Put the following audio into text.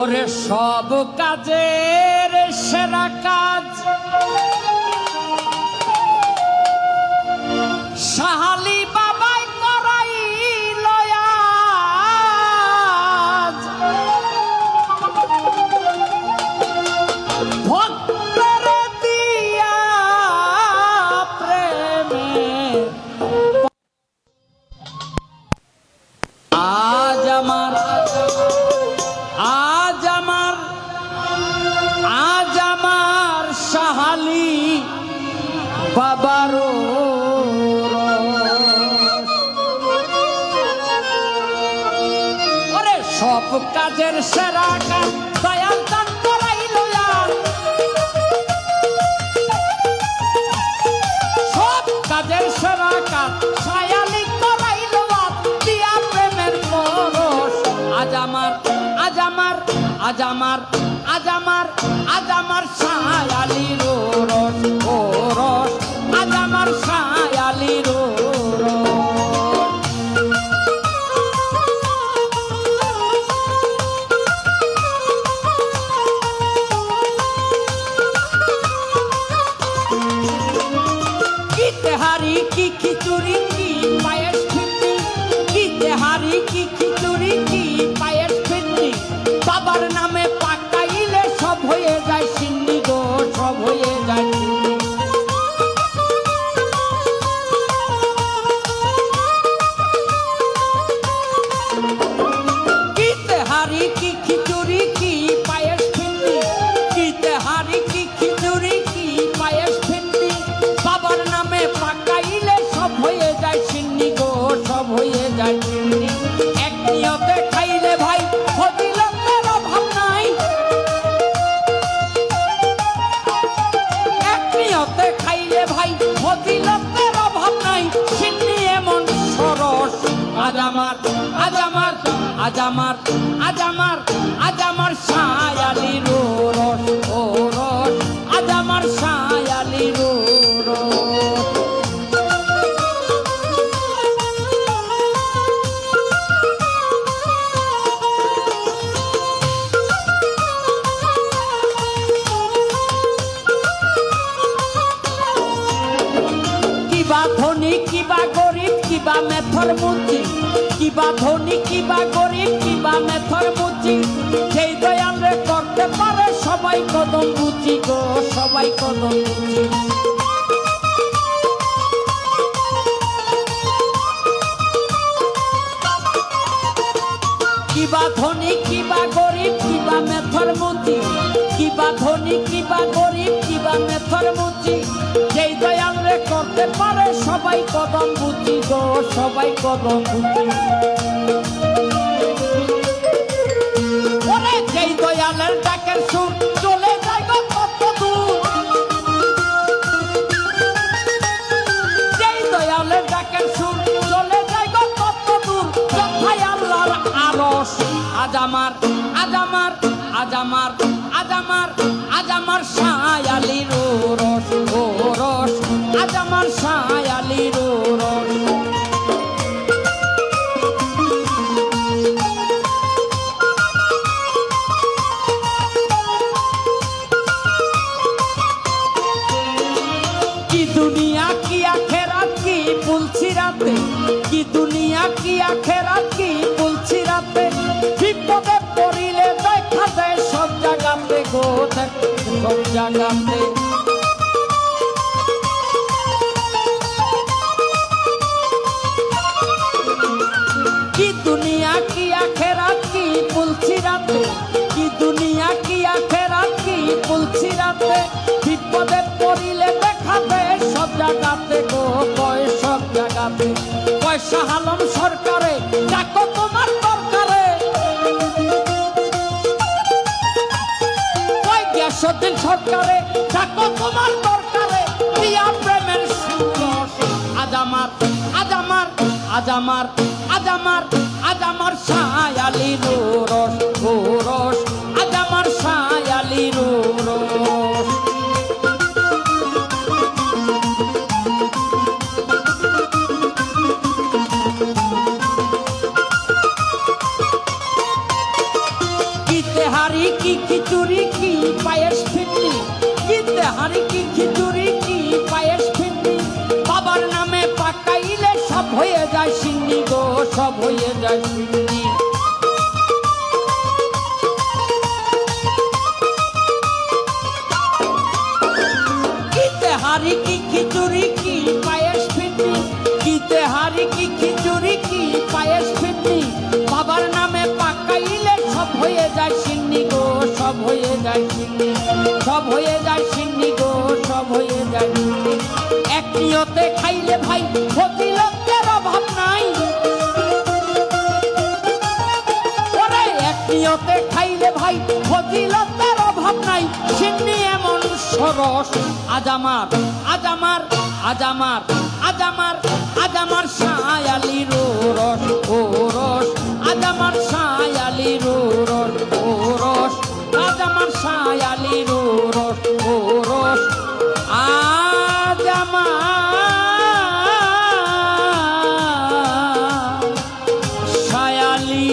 ওরে সব কাজের সেরা কাজ সাহালি বাবাই করাইল আজ। ভক্তের দিয়া প্রেমে আজ আমার সাহালি বাবারো ওরে সব কাজের সেরা কাজ দয়াল দান করাইল আজ। সব কাজের সেরা কাজ সায়ালি করাইল আজ দিয়া প্রেমের পরশ। আজ আমার আজ আমার আজ আমার আজ আমার আজ আমার সায়ালির রস ও রস আজ আমার সায়ালির কি তেহারি কি খিচুড়ি কি পায়েস ফিরনি কি তেহারি কি খিচুড়ি কি পায়েস ফিরনি বাবার নামে পাকাইলে সব হয়ে যায় সিন্নি গো সব হয়ে যায় সিন্নি। কি তেহারি কি খিচুড়ি কি পায়েস ফিরনি কি তেহারি কি খিচুড়ি কি পায়েস ফিরনি বাবার নামে পাকাইলে সব হয়ে যায় সিন্নি গো সব হয়ে যায় সিন্নি। এক নিয়তে খাইলে ভাই ফজিলতের অভাব নাই, এক নিয়তে খাইলে ভাই ফজিলতের অভাব নাই। সিন্নি এমন সরস আজ আমার আজ আমার আজ আমার আজ আমার আজ আমার সায়ালির রস ও রস আজ আমার সায়ালির রস। কিবা ধনী কিবা গরিব কিবা মেথর মুচি কিবা ধনী কিবা গরিব কিবা মেথর মুচি সেই দয়ালে করতে পারে সবাই কদম বুঝি গো সবাই কদম বুঝি। কিবা ধনী কিবা গরিব কিবা মেথর মুচি কিবা ধনী কিবা গরিব কিবা মেথর মুচি যেই দয়ালে করতে পারে সবাই কদম বুঝি গো সবাই কদম বুঝি। ওরে যেই দয়ালের ডাকের সুর চলে যায় গো কত দূর, যেই দয়ালের ডাকের সুর চলে যায় গো কত দূর কোথায় আল্লাহর আরশ। আজ আমার আজ আমার আজ আমার আজ আমার আজ আমার সায়ালির রস ও রস আজ আমার সায়ালির রস। কি দুনিয়া কি আখেরাত কি বলছি রাতে কি দুনিয়া কি আখেরাত কি বলছি রাতে বিপদে পড়িলে দেখা যায় সব জায়গাতে গো সব জায়গাতে। কি দুনিয়া কি আখেরাত কি বলছি রাতে কি দুনিয়া কি আখেরাত কি বলছি রাতে বিপদে পড়িলে দেখা যায় সব জায়গাতে গো কয় সব জায়গাতে। পয়সা আলম সরকারে ডাকো তোমার দরকারে কয় গ্যাসুদ্দিন সরকারে ডাকো তোমার দরকারে দিয়া প্রেমের সুরস। আজ আমার আজ আমার আজ আমার আজ আমার আজ আমার সায়ালির রস ও রস আজ আমার সায়ালির রস। কি তেহারি হারি কি খিচুড়ি কি পায়েস ফিরনি, কি তেহারি কি খিচুড়ি কি পায়েস ফিরনি, বাবার নামে পাকাইলে সব হয়ে যায় সিন্নি গো, সব হয়ে যায় সিন্নি। কি তেহারি কি খিচুড়ি কি পায়েস ফিরনি, কি তেহারি কি খিচুড়ি কি পায়েস ফিরনি, বাবার নামে পাকাইলে সব হয়ে যায় সিন্নি গো, সব হয়ে যায় সিন্নি, সব হয়ে যায় সিন্নি গো, সব হয়ে যায় সিন্নি। এক নিয়তে খাইলে ভাই ফজিলতের অভাব নাই, ওরে এক নিয়তে খাইলে ভাই ফজিলতের অভাব নাই, সিন্নি এমন সরস আজ আমার, আজ আমার, আজ আমার, আজ আমার, আজ আমার শায়ালির রস ও রস, আজ আমার শায়ালির রস ও রস, আজ আমার শায়ালির রস ও রস, আজ আমার শায়ালি